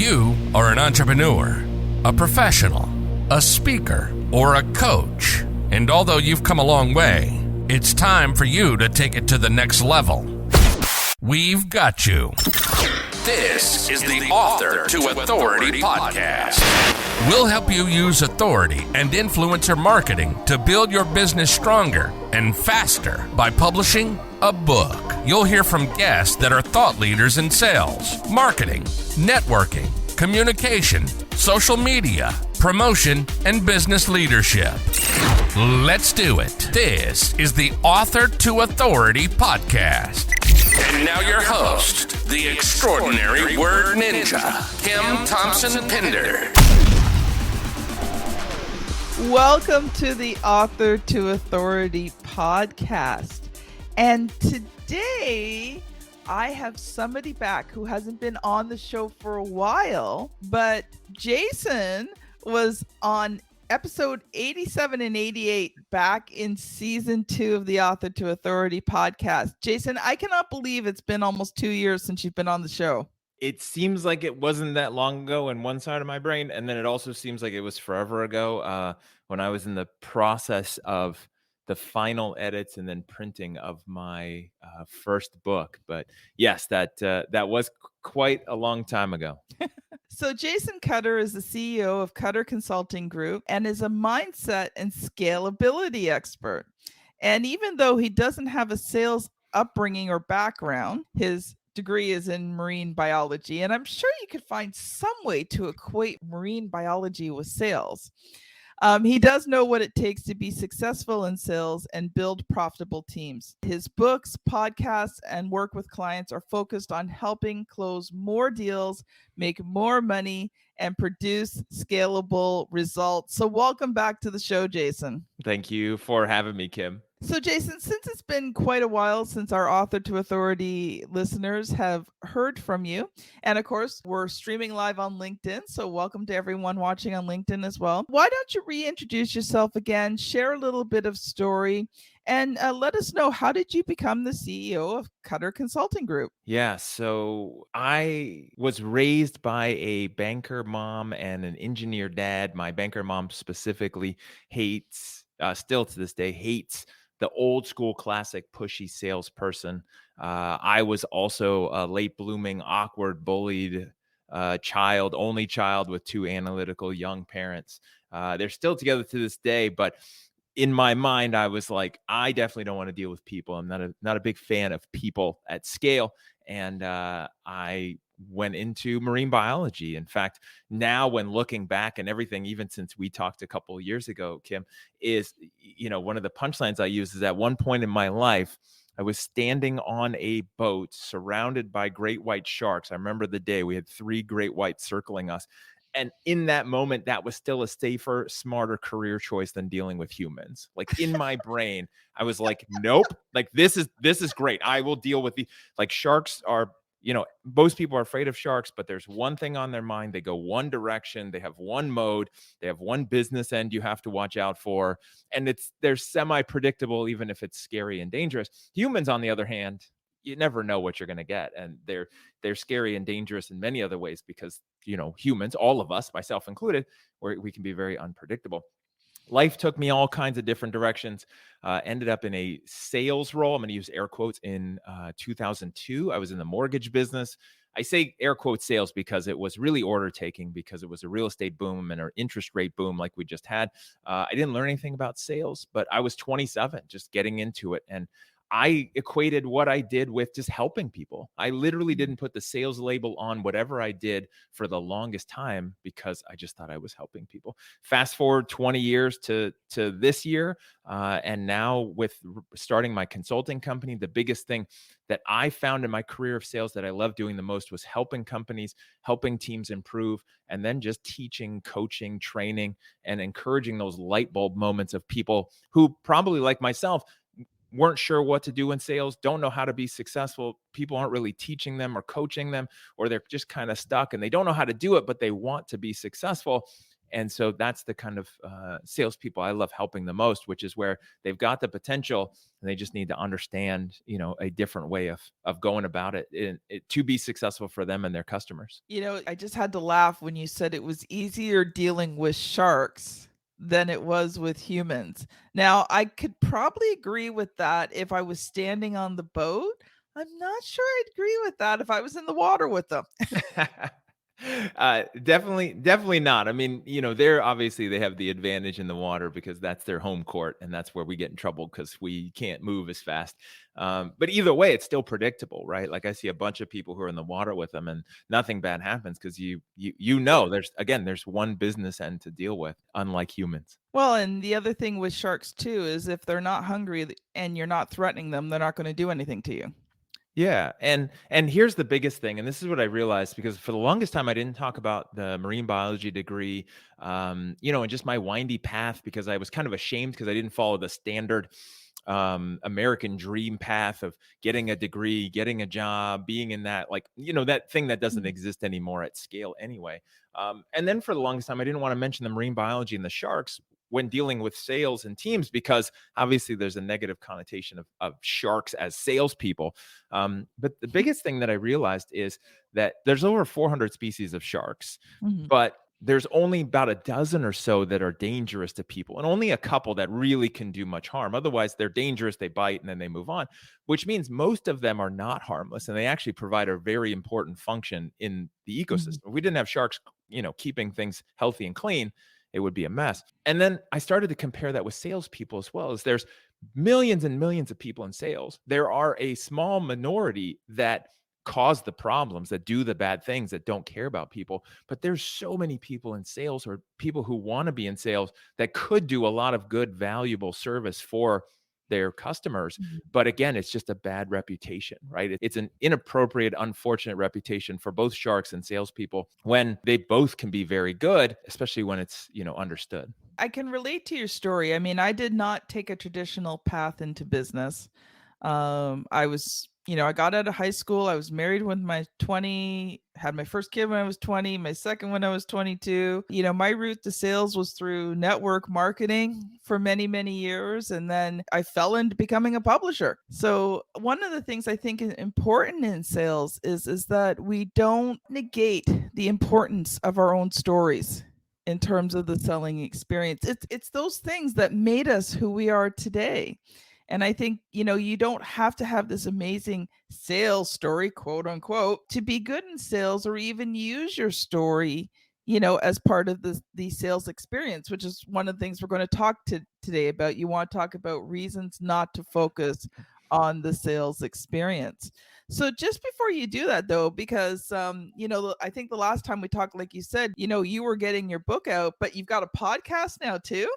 you are an entrepreneur, a professional, a speaker, or a coach, and although you've come a long way, it's time for you to take it to the next level. We've got you. This is the Author to Authority podcast. We'll help you use authority and influencer marketing to build your business stronger and faster by publishing a book. You'll hear from guests that are thought leaders in sales, marketing, networking, communication, social media, promotion, and business leadership. Let's do it. This is the Author to Authority podcast. And now your host, the extraordinary word ninja, Kim Thompson-Pinder. Welcome to the Author to Authority podcast. And today I have somebody back who hasn't been on the show for a while, but Jason was on episode 87 and 88 back in season 2 of the Author to Authority podcast. Jason, I cannot believe it's been almost 2 years since you've been on the show. It seems like it wasn't that long ago in one side of my brain, and then it also seems like it was forever ago when I was in the process of the final edits and then printing of my first book. But yes, that was quite a long time ago. So Jason Cutter is the CEO of Cutter Consulting Group and is a mindset and scalability expert. And even though he doesn't have a sales upbringing or background, his degree is in marine biology, and I'm sure you could find some way to equate marine biology with sales. He does know what it takes to be successful in sales and build profitable teams. His books, podcasts, and work with clients are focused on helping close more deals, make more money, and produce scalable results. So welcome back to the show, Jason. Thank you for having me, Kim. So Jason, since it's been quite a while since our Author to Authority listeners have heard from you, and of course, we're streaming live on LinkedIn, so welcome to everyone watching on LinkedIn as well. Why don't you reintroduce yourself again, share a little bit of story, and let us know, how did you become the CEO of Cutter Consulting Group? Yeah, so I was raised by a banker mom and an engineer dad. My banker mom specifically hates, still to this day, hates the old school classic pushy salesperson. I was also a late blooming, awkward, bullied child, only child with two analytical young parents. They're still together to this day, but in my mind, I was like, I definitely don't want to deal with people. I'm not a big fan of people at scale. And I went into marine biology. In fact, now when looking back and everything, even since we talked a couple of years ago, Kim, is, one of the punchlines I use is at one point in my life, I was standing on a boat surrounded by great white sharks. I remember the day we had 3 great whites circling us. And in that moment, that was still a safer, smarter career choice than dealing with humans. Like in my brain, I was like, nope, like this is great. I will deal with sharks are, most people are afraid of sharks, but there's one thing on their mind. They go one direction. They have one mode. They have one business end you have to watch out for. And they're semi-predictable, even if it's scary and dangerous. Humans, on the other hand, you never know what you're going to get. And they're scary and dangerous in many other ways because, humans, all of us, myself included, we can be very unpredictable. Life took me all kinds of different directions, ended up in a sales role. I'm going to use air quotes in 2002. I was in the mortgage business. I say air quotes sales because it was really order taking, because it was a real estate boom and an interest rate boom like we just had. I didn't learn anything about sales, but I was 27, just getting into it. And I equated what I did with just helping people. I literally didn't put the sales label on whatever I did for the longest time because I just thought I was helping people. Fast forward 20 years to this year. And now with starting my consulting company, the biggest thing that I found in my career of sales that I love doing the most was helping companies, helping teams improve, and then just teaching, coaching, training, and encouraging those light bulb moments of people who probably, like myself, weren't sure what to do in sales, don't know how to be successful. People aren't really teaching them or coaching them, or they're just kind of stuck and they don't know how to do it, but they want to be successful. And so that's the kind of salespeople I love helping the most, which is where they've got the potential and they just need to understand, a different way of going about it, to be successful for them and their customers. I just had to laugh when you said it was easier dealing with sharks than it was with humans. Now, I could probably agree with that if I was standing on the boat. I'm not sure I'd agree with that if I was in the water with them. Definitely not. I mean, they're obviously they have the advantage in the water because that's their home court, and that's where we get in trouble because we can't move as fast. But either way, it's still predictable, right? Like I see a bunch of people who are in the water with them, and nothing bad happens because there's one business end to deal with, unlike humans. Well, and the other thing with sharks too is if they're not hungry and you're not threatening them, they're not going to do anything to you. Yeah, and here's the biggest thing, and this is what I realized because for the longest time I didn't talk about the marine biology degree, and just my windy path because I was kind of ashamed because I didn't follow the standard American dream path of getting a degree, getting a job, being in that that thing that doesn't exist anymore at scale anyway. And then for the longest time I didn't want to mention the marine biology and the sharks when dealing with sales and teams, because obviously there's a negative connotation of sharks as salespeople. But the biggest thing that I realized is that there's over 400 species of sharks, but there's only about a dozen or so that are dangerous to people and only a couple that really can do much harm. Otherwise, they're dangerous, they bite, and then they move on, which means most of them are not harmless. And they actually provide a very important function in the ecosystem. If we didn't have sharks, keeping things healthy and clean, it would be a mess. And then I started to compare that with salespeople as well. As there's millions and millions of people in sales, there are a small minority that cause the problems, that do the bad things, that don't care about people. But there's so many people in sales or people who want to be in sales that could do a lot of good, valuable service for their customers. But again, it's just a bad reputation, right? It's an inappropriate, unfortunate reputation for both sharks and salespeople when they both can be very good, especially when it's, understood. I can relate to your story. I mean, I did not take a traditional path into business. I was, I got out of high school. I was married when my 20, had my first kid when I was 20, my second when I was 22. My route to sales was through network marketing for many, many years. And then I fell into becoming a publisher. So one of the things I think is important in sales is that we don't negate the importance of our own stories in terms of the selling experience. It's those things that made us who we are today. And I think, you don't have to have this amazing sales story, quote unquote, to be good in sales or even use your story, as part of the sales experience, which is one of the things we're going to talk today about. You want to talk about reasons not to focus on the sales experience. So just before you do that though, because, I think the last time we talked, like you said, you were getting your book out, but you've got a podcast now too.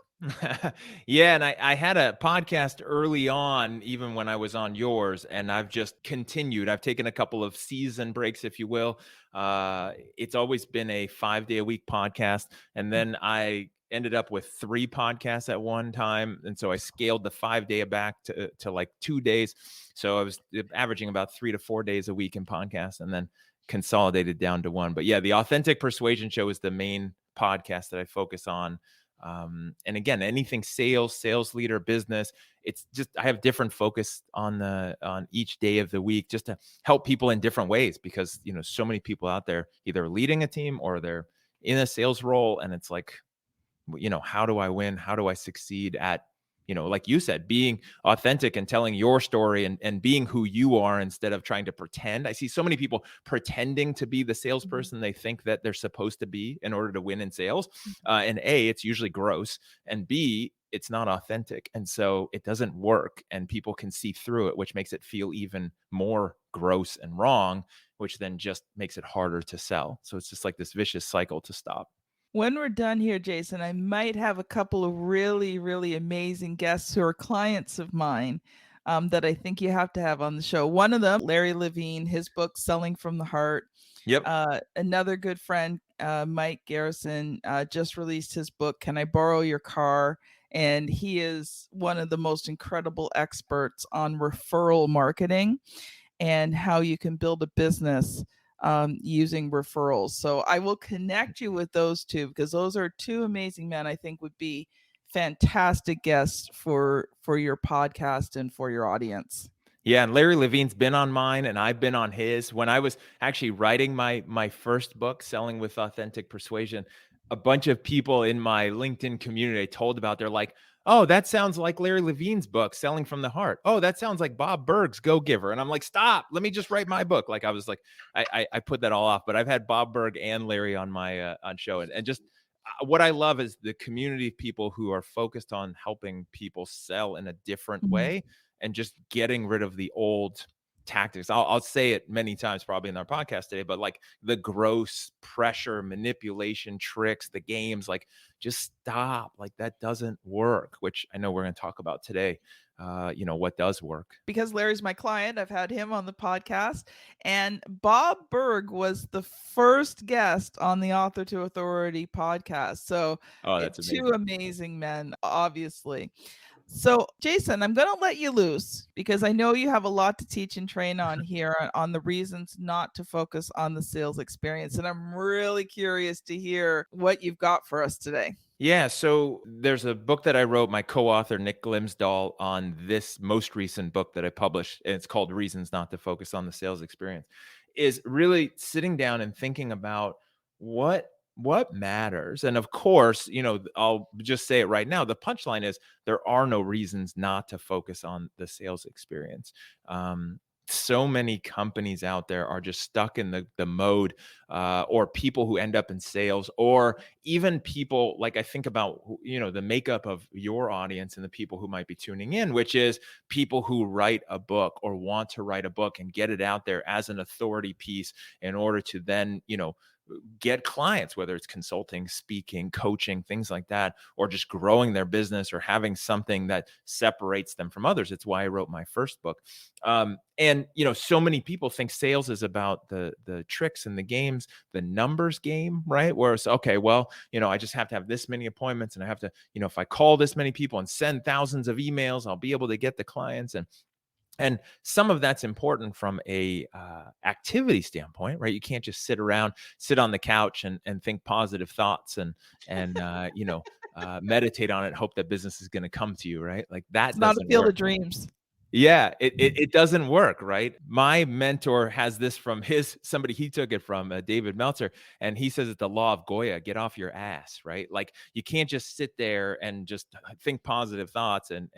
Yeah, and I had a podcast early on, even when I was on yours, and I've just continued. I've taken a couple of season breaks, if you will. It's always been a 5-day-a-week podcast, and then I ended up with 3 podcasts at one time, and so I scaled the 5-day back to like 2 days. So I was averaging about 3 to 4 days a week in podcasts, and then consolidated down to 1. But yeah, the Authentic Persuasion Show is the main podcast that I focus on. And again, anything sales leader, business, it's just, I have different focus on each day of the week just to help people in different ways because, so many people out there either leading a team or they're in a sales role. And it's like, how do I win? How do I succeed at, like you said, being authentic and telling your story and being who you are instead of trying to pretend. I see so many people pretending to be the salesperson they think that they're supposed to be in order to win in sales. And A, it's usually gross. And B, it's not authentic. And so it doesn't work and people can see through it, which makes it feel even more gross and wrong, which then just makes it harder to sell. So it's just like this vicious cycle to stop. When we're done here, Jason, I might have a couple of really, really amazing guests who are clients of mine that I think you have to have on the show. One of them, Larry Levine, his book, Selling from the Heart. Yep. Another good friend, Mike Garrison, just released his book, Can I Borrow Your Car? And he is one of the most incredible experts on referral marketing and how you can build a business using referrals. So I will connect you with those two, because those are two amazing men I think would be fantastic guests for your podcast and for your audience. Yeah, and Larry Levine's been on mine and I've been on his. When I was actually writing my first book, Selling with Authentic Persuasion, a bunch of people in my LinkedIn community I told about, they're like, oh, that sounds like Larry Levine's book, Selling from the Heart. Oh, that sounds like Bob Burg's Go Giver. And I'm like, stop, let me just write my book. Like I was like, I put that all off, but I've had Bob Burg and Larry on my on show. And just what I love is the community of people who are focused on helping people sell in a different way and just getting rid of the old tactics. I'll say it many times probably in our podcast today, but like the gross pressure, manipulation tricks, the games, like just stop. Like that doesn't work, which I know we're going to talk about today. What does work. Because Larry's my client, I've had him on the podcast, and Bob Burg was the first guest on the Author to Authority podcast. So that's two amazing men, obviously. So Jason, I'm going to let you loose because I know you have a lot to teach and train on here on the reasons not to focus on the sales experience. And I'm really curious to hear what you've got for us today. Yeah, so there's a book that I wrote, my co-author Nick Glimsdahl, on this most recent book that I published, and it's called Reasons Not to Focus on the Sales Experience, is really sitting down and thinking about what matters. And of course, I'll just say it right now. The punchline is there are no reasons not to focus on the sales experience. So many companies out there are just stuck in the mode, or people who end up in sales, or even people like I think about, the makeup of your audience and the people who might be tuning in, which is people who write a book or want to write a book and get it out there as an authority piece in order to then, get clients, whether it's consulting, speaking, coaching, things like that, or just growing their business or having something that separates them from others. It's why I wrote my first book. And so many people think sales is about the tricks and the games, the numbers game, right? Where it's okay, well, I just have to have this many appointments, and I have to, if I call this many people and send thousands of emails, I'll be able to get the clients. And some of that's important from a activity standpoint, right? You can't just sit on the couch and think positive thoughts and meditate on it, hope that business is going to come to you, right? Like that. It's not a field of dreams. Yeah, it doesn't work, right? My mentor has this from somebody he took it from, David Meltzer, and he says it's the law of Goya, get off your ass, right? Like you can't just sit there and just think positive thoughts and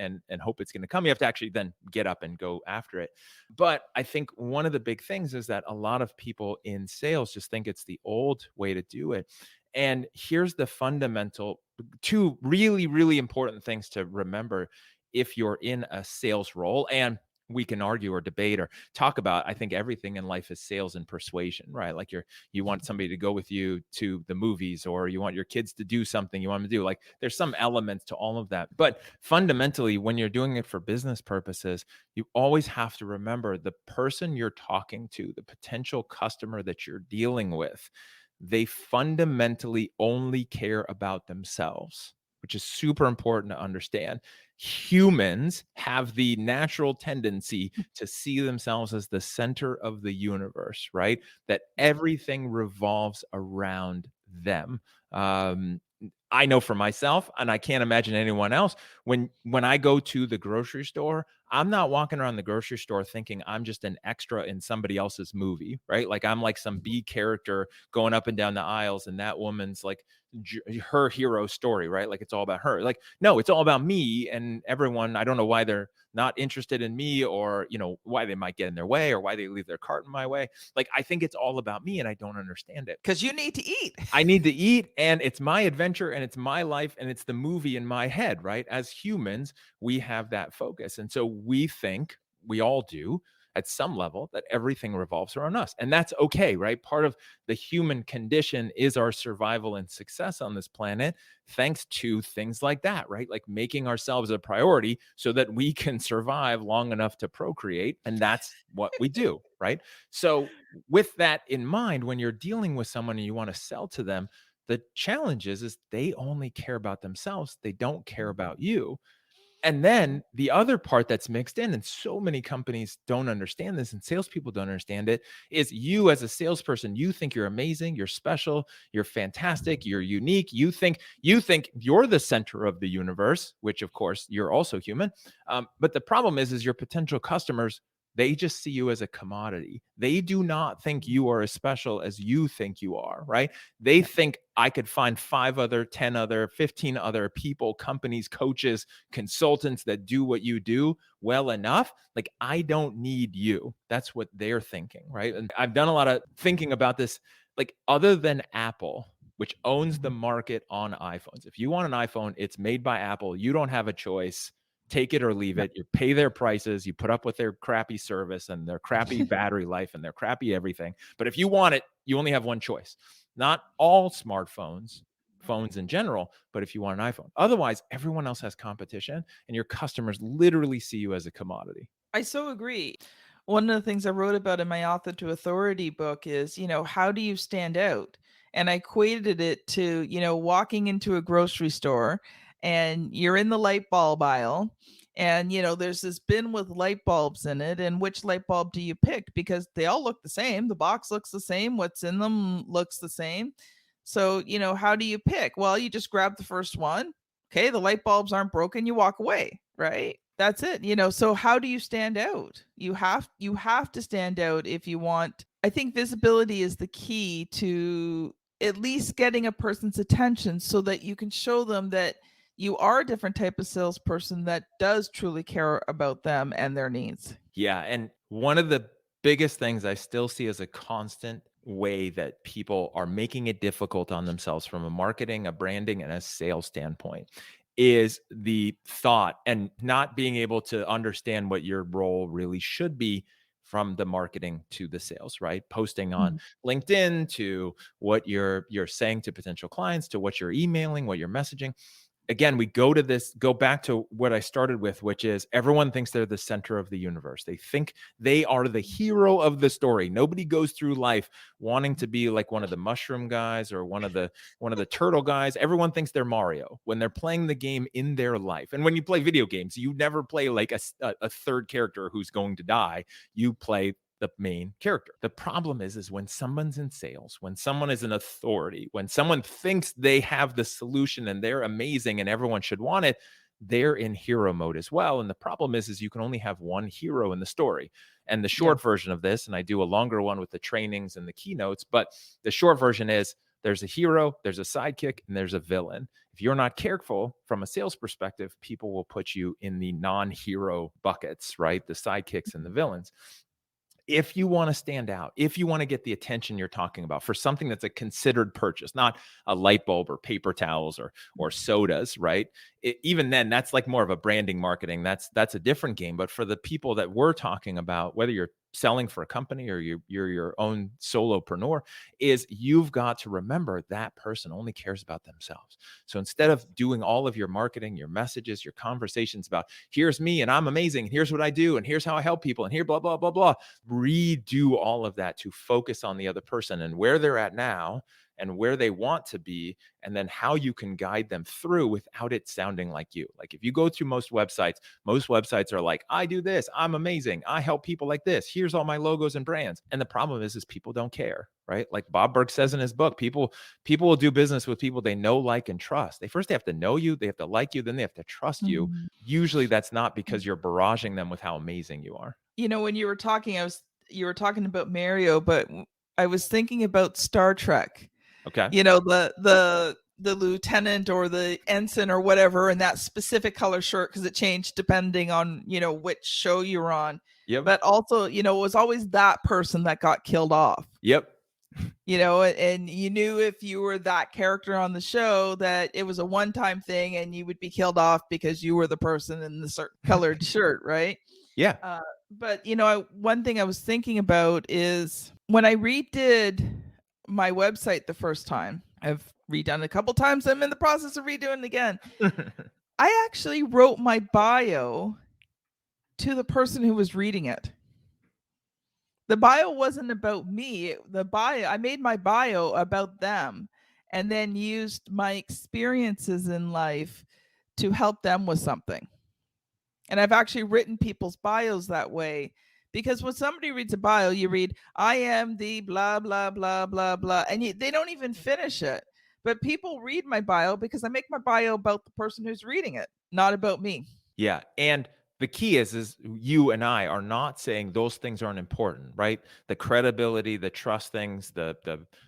hope it's going to come. You have to actually then get up and go after it. But I think one of the big things is that a lot of people in sales just think it's the old way to do it. And here's the fundamental two really, really important things to remember if you're in a sales role. And we can argue or debate or talk about, I think everything in life is sales and persuasion, right? Like you want somebody to go with you to the movies, or you want your kids to do something you want them to do. Like there's some elements to all of that. But fundamentally, when you're doing it for business purposes, you always have to remember the person you're talking to, the potential customer that you're dealing with, they fundamentally only care about themselves, which is super important to understand. Humans have the natural tendency to see themselves as the center of the universe, right? That everything revolves around them. I know for myself, and I can't imagine anyone else, when I go to the grocery store, I'm not walking around the grocery store thinking I'm just an extra in somebody else's movie, right? Like I'm like some B character going up and down the aisles, and that woman's like her hero story, right? Like it's all about her. Like, no, it's all about me and everyone. I don't know why they're not interested in me, or, why they might get in their way, or why they leave their cart in my way. Like, I think it's all about me, and I don't understand it. Because you need to eat. I need to eat, and it's my adventure, and it's my life, and it's the movie in my head, right? As humans, we have that focus. And so we think, we all do, at some level, that everything revolves around us. And that's okay, right? Part of the human condition is our survival and success on this planet, thanks to things like that, right? Like making ourselves a priority so that we can survive long enough to procreate. And that's what we do, right? So with that in mind, when you're dealing with someone and you want to sell to them, the challenge is they only care about themselves. They don't care about you. And then the other part that's mixed in, and so many companies don't understand this, and salespeople don't understand it, is you as a salesperson, you think you're amazing, you're special, you're fantastic, you're unique. You think you're the center of the universe, which of course you're also human. But the problem is your potential customers, they just see you as a commodity. They do not think you are as special as you think you are, right? They think I could find 5 other, 10 other, 15 other people, companies, coaches, consultants that do what you do well enough. Like, I don't need you. That's what they're thinking, right? And I've done a lot of thinking about this, like, other than Apple, which owns the market on iPhones. If you want an iPhone, it's made by Apple. You don't have a choice. Take it or leave it. You pay their prices. You put up with their crappy service and their crappy battery life and their crappy everything. But if you want it, you only have one choice. Not all smartphones, phones in general, but if you want an iPhone. Otherwise, everyone else has competition, and your customers literally see you as a commodity. I so agree. One of the things I wrote about in my Author to Authority book is, how do you stand out? And I equated it to, walking into a grocery store and you're in the light bulb aisle and, there's this bin with light bulbs in it. And which light bulb do you pick? Because they all look the same. The box looks the same. What's in them looks the same. So, how do you pick? Well, you just grab the first one. Okay, the light bulbs aren't broken. You walk away, right? That's it. So how do you stand out? You have to stand out if you want. I think visibility is the key to at least getting a person's attention so that you can show them that you are a different type of salesperson that does truly care about them and their needs. Yeah. And one of the biggest things I still see as a constant way that people are making it difficult on themselves from a marketing, a branding, and a sales standpoint is the thought and not being able to understand what your role really should be from the marketing to the sales, right? Posting on LinkedIn to what you're saying to potential clients, to what you're emailing, what you're messaging. Again, we go back to what I started with, which is everyone thinks they're the center of the universe. They think they are the hero of the story. Nobody goes through life wanting to be like one of the mushroom guys or one of the turtle guys. Everyone thinks they're Mario when they're playing the game in their life. And when you play video games, you never play like a third character who's going to die. You play the main character. The problem is when someone's in sales, when someone is an authority, when someone thinks they have the solution and they're amazing and everyone should want it, they're in hero mode as well. And the problem is you can only have one hero in the story. And the short version of this, and I do a longer one with the trainings and the keynotes, but the short version is there's a hero, there's a sidekick, and there's a villain. If you're not careful from a sales perspective, people will put you in the non-hero buckets, right? The sidekicks and the villains. If you want to stand out, if you want to get the attention you're talking about for something that's a considered purchase, not a light bulb or paper towels or sodas, right? Even then, that's like more of a branding marketing. That's a different game. But for the people that we're talking about, whether you're selling for a company or you're your own solopreneur, is you've got to remember that person only cares about themselves. So instead of doing all of your marketing, your messages, your conversations about here's me and I'm amazing, and here's what I do, and here's how I help people, and here, blah, blah, blah, blah, redo all of that to focus on the other person and where they're at now and where they want to be, and then how you can guide them through without it sounding like you. Like if you go through most websites are like, I do this, I'm amazing, I help people like this, here's all my logos and brands. And the problem is people don't care, right? Like Bob Burg says in his book, people will do business with people they know, like, and trust. They have to know you, they have to like you, then they have to trust you. Usually that's not because you're barraging them with how amazing you are. When you were talking, you were talking about Mario, but I was thinking about Star Trek. Okay. The lieutenant or the ensign or whatever in that specific color shirt, because it changed depending on, which show you were on. Yep. But also, it was always that person that got killed off. Yep. And you knew if you were that character on the show that it was a one-time thing and you would be killed off because you were the person in the certain colored shirt, right? Yeah. But, one thing I was thinking about is when I redid my website the first time, I've redone it a couple times, I'm in the process of redoing it again. I actually wrote my bio to the person who was reading it. The bio wasn't about me. I made my bio about them and then used my experiences in life to help them with something. And I've actually written people's bios that way, because when somebody reads a bio, you read, I am the blah, blah, blah, blah, blah, and they don't even finish it. But people read my bio because I make my bio about the person who's reading it, not about me. Yeah. And the key is you and I are not saying those things aren't important, right? The credibility, the trust things, the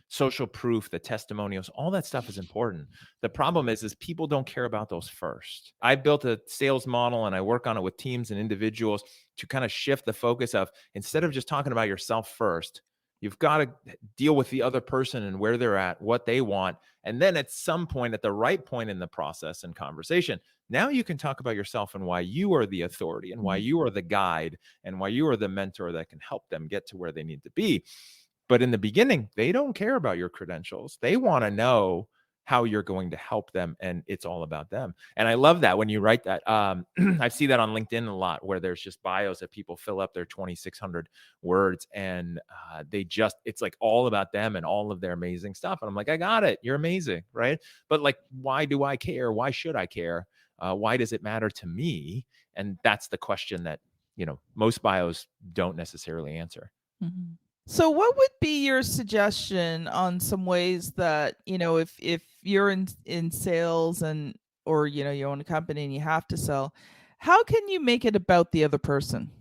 social proof, the testimonials, all that stuff is important. The problem is people don't care about those first. I built a sales model and I work on it with teams and individuals to kind of shift the focus of, instead of just talking about yourself first, you've got to deal with the other person and where they're at, what they want. And then at some point, at the right point in the process and conversation, now you can talk about yourself and why you are the authority and why you are the guide and why you are the mentor that can help them get to where they need to be. But in the beginning, they don't care about your credentials. They want to know how you're going to help them, and it's all about them. And I love that when you write that. I see that on LinkedIn a lot, where there's just bios that people fill up their 2,600 words, and it's like all about them and all of their amazing stuff. And I'm like, I got it. You're amazing, right? But like, why do I care? Why should I care? Why does it matter to me? And that's the question that, most bios don't necessarily answer. Mm-hmm. So what would be your suggestion on some ways that, if you're in sales or you own a company and you have to sell, how can you make it about the other person?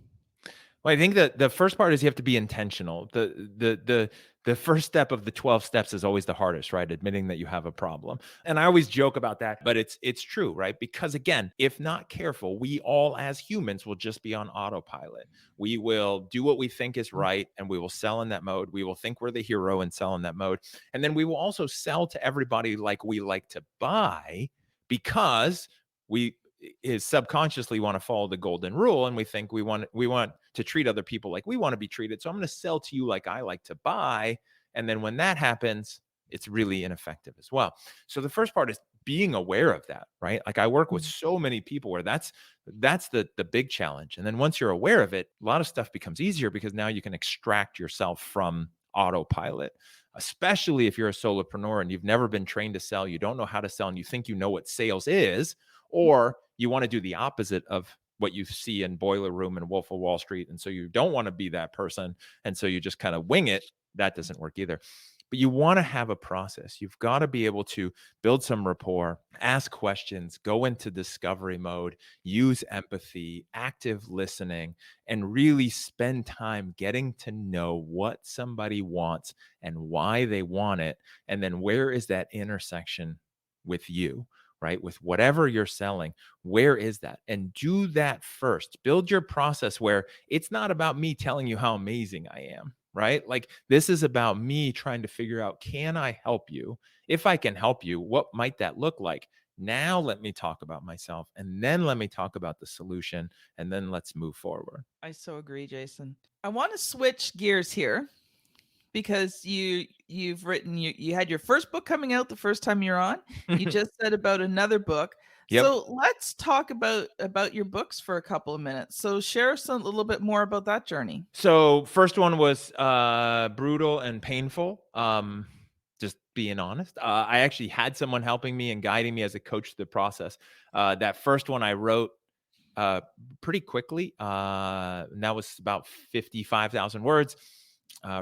Well, I think that the first part is you have to be intentional. The first step of the 12 steps is always the hardest, right? Admitting that you have a problem. And I always joke about that, but it's true, right? Because again, if not careful, we all as humans will just be on autopilot. We will do what we think is right, and we will sell in that mode. We will think we're the hero and sell in that mode. And then we will also sell to everybody like we like to buy, because we is subconsciously want to follow the golden rule, and we think we want to treat other people like we want to be treated. So I'm going to sell to you like I like to buy. And then when that happens, it's really ineffective as well. So the first part is being aware of that, right? Like I work with so many people where that's the big challenge. And then once you're aware of it, a lot of stuff becomes easier, because now you can extract yourself from autopilot, especially if you're a solopreneur and you've never been trained to sell, you don't know how to sell, and you think you know what sales is, or you want to do the opposite of what you see in Boiler Room and Wolf of Wall Street. And so you don't want to be that person. And so you just kind of wing it. That doesn't work either. But you want to have a process. You've got to be able to build some rapport, ask questions, go into discovery mode, use empathy, active listening, and really spend time getting to know what somebody wants and why they want it. And then where is that intersection with you? Right? With whatever you're selling, where is that? And do that first. Build your process where it's not about me telling you how amazing I am, right? Like this is about me trying to figure out, can I help you? If I can help you, what might that look like? Now let me talk about myself, and then let me talk about the solution, and then let's move forward. I so agree, Jason. I want to switch gears here, because you've written, you had your first book coming out the first time you're on. You just said about another book. Yep. So let's talk about your books for a couple of minutes. So share us a little bit more about that journey. So first one was brutal and painful. Just being honest. I actually had someone helping me and guiding me as a coach through the process. That first one I wrote pretty quickly. And that was about 55,000 words.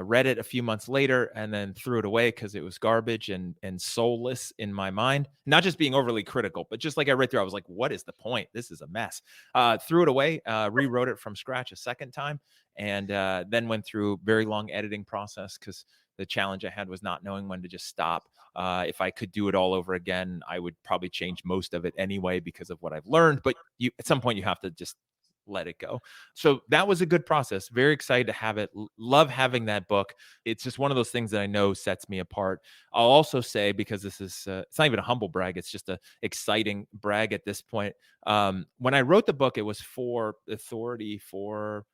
Read it a few months later and then threw it away because it was garbage and soulless in my mind. Not just being overly critical, but just like I read through, I was like, what is the point? This is a mess. Threw it away, rewrote it from scratch a second time, and then went through a very long editing process, because the challenge I had was not knowing when to just stop. If I could do it all over again, I would probably change most of it anyway because of what I've learned. But at some point, you have to just let it go. So that was a good process. Very excited to have it. Love having that book. It's just one of those things that I know sets me apart. I'll also say, because this is, it's not even a humble brag, it's just a exciting brag at this point. When I wrote the book, it was for authority, for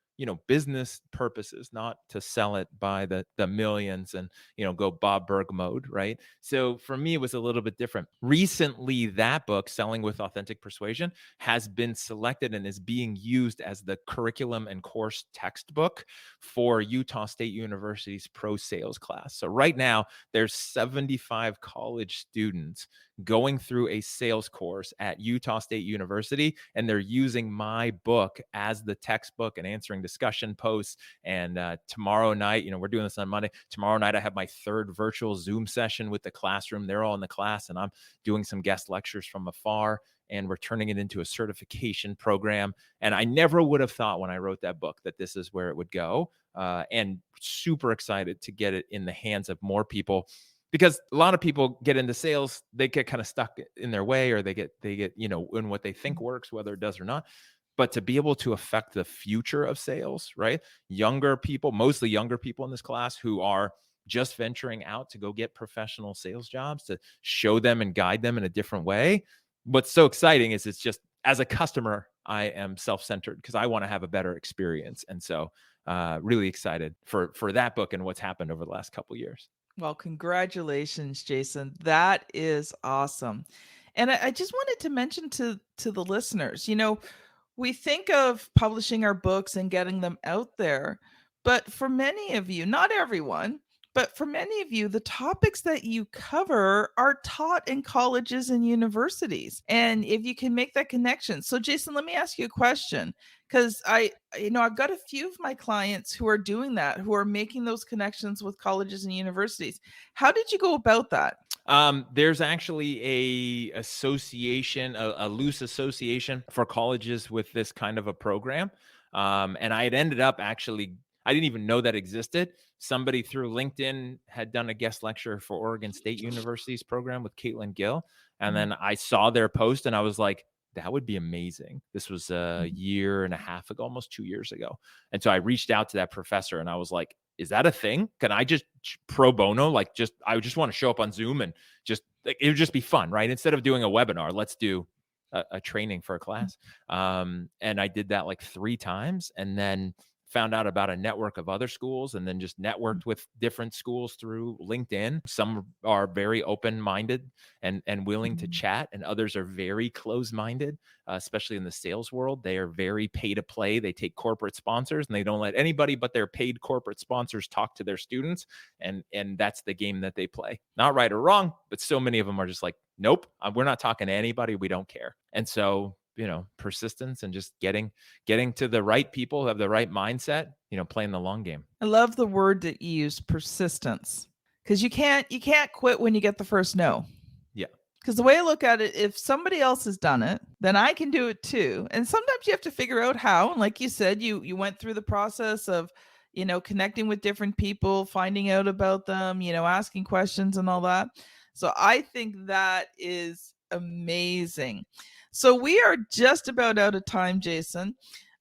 business purposes, not to sell it by the millions and, go Bob Burg mode, right? So for me, it was a little bit different. Recently, that book, Selling with Authentic Persuasion, has been selected and is being used as the curriculum and course textbook for Utah State University's pro sales class. So right now, there's 75 college students going through a sales course at Utah State University, and they're using my book as the textbook and answering discussion posts. And tomorrow night, we're doing this on Monday. Tomorrow night, I have my third virtual Zoom session with the classroom. They're all in the class, and I'm doing some guest lectures from afar, and we're turning it into a certification program. And I never would have thought when I wrote that book that this is where it would go. And super excited to get it in the hands of more people, because a lot of people get into sales, they get kind of stuck in their way, or they get, in what they think works, whether it does or not. But to be able to affect the future of sales, right? Younger people, mostly younger people in this class who are just venturing out to go get professional sales jobs, to show them and guide them in a different way. What's so exciting is it's just, as a customer, I am self-centered because I want to have a better experience. And so really excited for that book and what's happened over the last couple of years. Well, congratulations, Jason. That is awesome. And I just wanted to mention to the listeners, we think of publishing our books and getting them out there, but for many of you, not everyone, but for many of you, the topics that you cover are taught in colleges and universities. And if you can make that connection. So Jason, let me ask you a question, because I've got a few of my clients who are doing that, who are making those connections with colleges and universities. How did you go about that? There's actually a association, a loose association for colleges with this kind of a program. And I had ended up actually, I didn't even know that existed. Somebody through LinkedIn had done a guest lecture for Oregon State University's program with Caitlin Gill. And then I saw their post and I was like, that would be amazing. This was a year and a half ago, almost 2 years ago. And so I reached out to that professor and I was like, is that a thing? Can I just pro bono, I just want to show up on Zoom and it would just be fun, right? Instead of doing a webinar, let's do a training for a class. And I did that like 3 times, and then found out about a network of other schools, and then just networked with different schools through LinkedIn. Some are very open-minded and willing to chat, and others are very closed-minded, especially in the sales world. They are very pay-to-play. They take corporate sponsors, and they don't let anybody but their paid corporate sponsors talk to their students. And that's the game that they play. Not right or wrong, but so many of them are just like, nope, we're not talking to anybody. We don't care. And so persistence and just getting to the right people who have the right mindset, playing the long game. I love the word that you use, persistence, because you can't quit when you get the first no. Yeah. Because the way I look at it, if somebody else has done it, then I can do it too. And sometimes you have to figure out how. And like you said, you went through the process of, connecting with different people, finding out about them, asking questions and all that. So I think that is amazing. So we are just about out of time, Jason.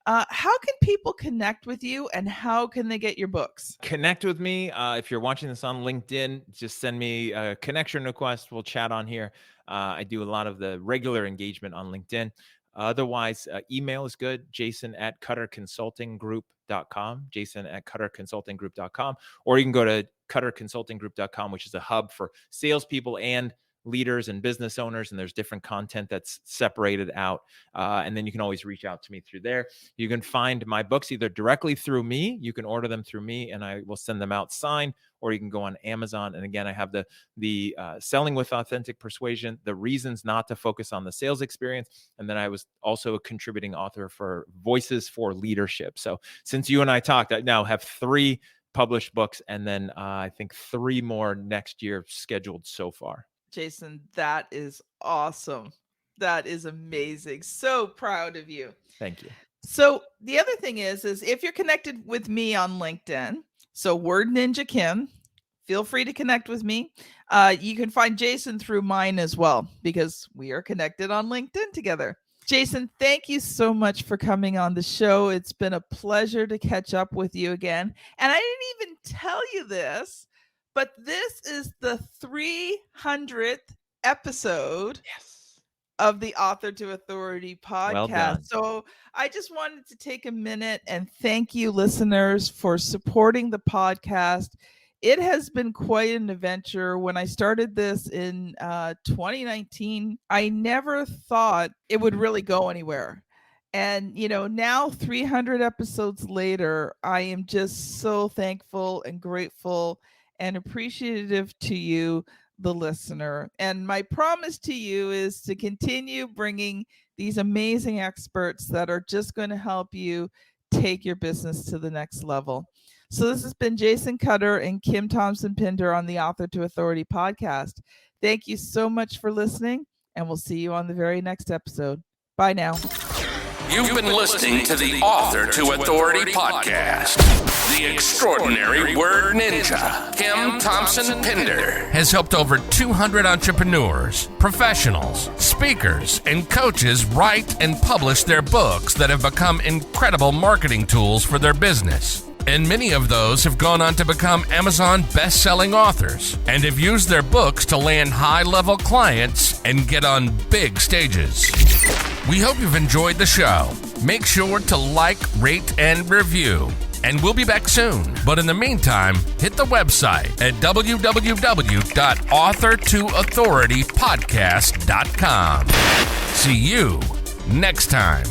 How can people connect with you, and how can they get your books? Connect with me. If you're watching this on LinkedIn, just send me a connection request. We'll chat on here. I do a lot of the regular engagement on LinkedIn. Otherwise, email is good. Jason@CutterConsultingGroup.com. Jason@CutterConsultingGroup.com. Or you can go to CutterConsultingGroup.com, which is a hub for salespeople and leaders and business owners, and there's different content that's separated out. And then you can always reach out to me through there. You can find my books either directly through me. You can order them through me and I will send them out signed, or you can go on Amazon. And again, I have the Selling with Authentic Persuasion, the reasons not to focus on the sales experience. And then I was also a contributing author for Voices for Leadership. So since you and I talked, I now have 3 published books, and then I think 3 more next year scheduled so far. Jason, that is awesome. That is amazing. So proud of you. Thank you. So the other thing is if you're connected with me on LinkedIn, so Word Ninja Kim, feel free to connect with me. You can find Jason through mine as well, because we are connected on LinkedIn together. Jason, thank you so much for coming on the show. It's been a pleasure to catch up with you again. And I didn't even tell you this, but this is the 300th episode of the Author to Authority podcast. Well done. So I just wanted to take a minute and thank you, listeners, for supporting the podcast. It has been quite an adventure. When I started this in 2019, I never thought it would really go anywhere. And, now 300 episodes later, I am just so thankful and grateful and appreciative to you, the listener. And my promise to you is to continue bringing these amazing experts that are just going to help you take your business to the next level. So this has been Jason Cutter and Kim Thompson-Pinder on the Author to Authority podcast. Thank you so much for listening, and we'll see you on the very next episode. Bye now. You've been listening to the Author to Authority podcast. The extraordinary word ninja, Kim Thompson-Pinder, has helped over 200 entrepreneurs, professionals, speakers, and coaches write and publish their books that have become incredible marketing tools for their business. And many of those have gone on to become Amazon best-selling authors and have used their books to land high-level clients and get on big stages. We hope you've enjoyed the show. Make sure to like, rate, and review. And we'll be back soon. But in the meantime, hit the website at www.authortoauthoritypodcast.com. See you next time.